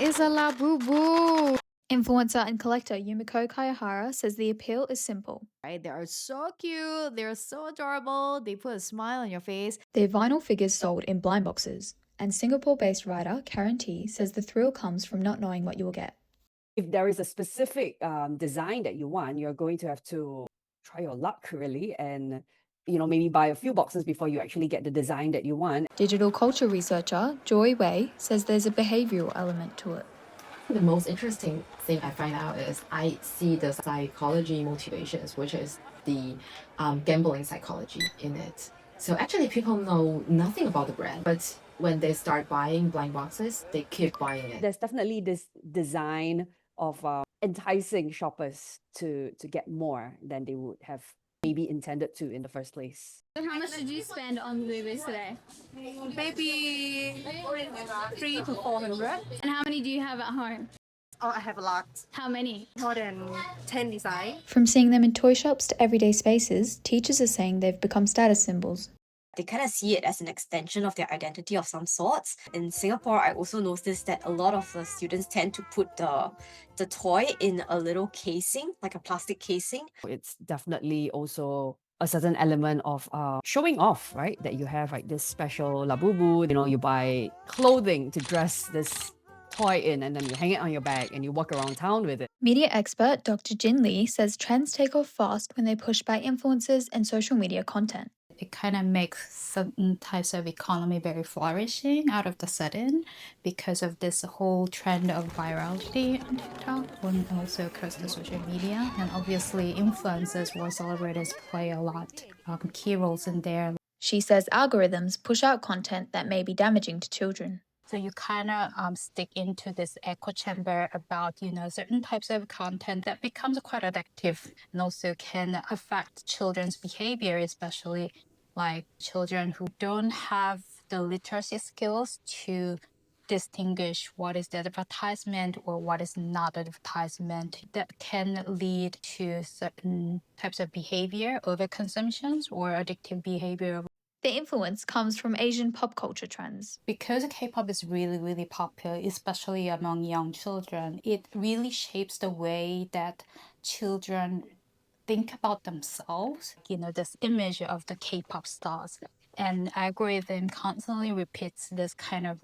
is a Labubu. Influencer and collector Yumiko Kayahara says the appeal is simple. Right? They are so cute. They're so adorable. They put a smile on your face. Their vinyl figures sold in blind boxes, and Singapore-based writer Karen T says the thrill comes from not knowing what you will get. If there is a specific design that you want, you're going to have to try your luck really, and maybe buy a few boxes before you actually get the design that you want. Digital culture researcher Joy Wei says there's a behavioral element to it. The most interesting thing I find out is I see the psychology motivations, which is the gambling psychology in it. So actually, people know nothing about the brand, but when they start buying blind boxes, they keep buying it. There's definitely this design of enticing shoppers to get more than they would have maybe intended to in the first place. So how much did you spend on movies today? Maybe 300 to 400. And how many do you have at home? Oh, I have a lot, How many? more than 10 designs. From seeing them in toy shops to everyday spaces, teachers are saying they've become status symbols. They kind of see it as an extension of their identity of some sorts. In Singapore, I also noticed that a lot of the students tend to put the toy in a little casing, like a plastic casing. It's definitely also a certain element of showing off, right? That you have like this special Labubu, you buy clothing to dress this toy in, and then you hang it on your bag and you walk around town with it. Media expert Dr. Jin Lee says trends take off fast when they're pushed by influencers and social media content. It kind of makes certain types of economy very flourishing out of the sudden because of this whole trend of virality on TikTok and also across the social media. And obviously influencers or celebrities play a lot key roles in there. She says algorithms push out content that may be damaging to children. So you kind of stick into this echo chamber about, certain types of content that becomes quite addictive and also can affect children's behavior, especially like children who don't have the literacy skills to distinguish what is the advertisement or what is not advertisement. That can lead to certain types of behavior, overconsumptions or addictive behavior. The influence comes from Asian pop culture trends. Because K-pop is really, really popular, especially among young children, it really shapes the way that children think about themselves. This image of the K-pop stars. And algorithm constantly repeats this kind of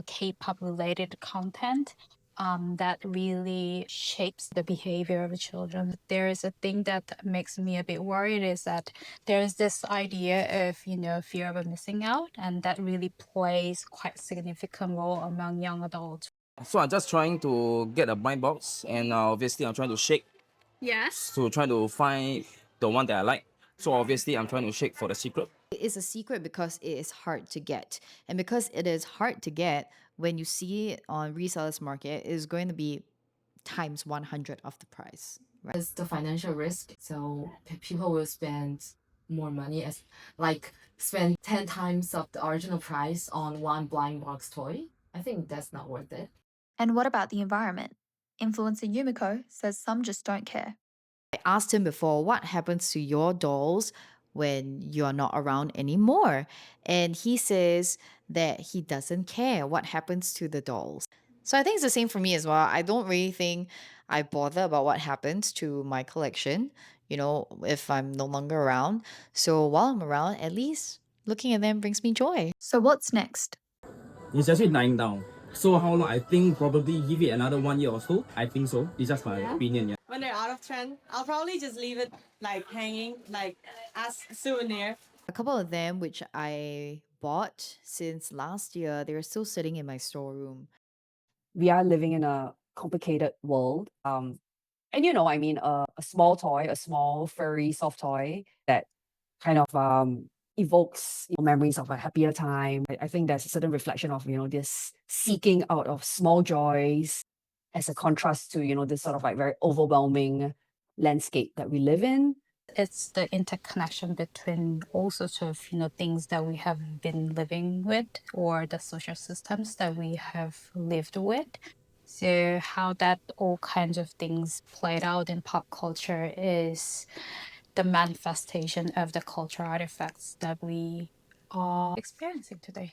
K-pop related content that really shapes the behavior of children. There is a thing that makes me a bit worried is that there's this idea of, fear of missing out, and that really plays quite a significant role among young adults. So I'm just trying to get a blind box, and obviously I'm trying to shake Yes. to try to find the one that I like. So obviously I'm trying to shake for the secret. It is a secret because it is hard to get. And because it is hard to get, when you see it on resellers market, it is going to be times 100 of the price. Right? It's the financial risk, so people will spend more money spend 10 times of the original price on one blind box toy. I think that's not worth it. And what about the environment? Influencer Yumiko says some just don't care. I asked him before, what happens to your dolls when you're not around anymore? And he says that he doesn't care what happens to the dolls. So I think it's the same for me as well. I don't really think I bother about what happens to my collection, if I'm no longer around. So while I'm around, at least looking at them brings me joy. So what's next? It's actually dying down. So how long? I think probably give it another 1 year or so. I think so. It's just my opinion. Yeah. When they're out of trend, I'll probably just leave it hanging, as a souvenir. A couple of them, which I bought since last year, they're still sitting in my storeroom. We are living in a complicated world. And a small toy, a small furry soft toy that kind of evokes memories of a happier time. I think there's a certain reflection of this seeking out of small joys as a contrast to this sort of very overwhelming landscape that we live in. It's the interconnection between all sorts of things that we have been living with or the social systems that we have lived with. So how that all kinds of things played out in pop culture is the manifestation of the cultural artifacts that we are experiencing today.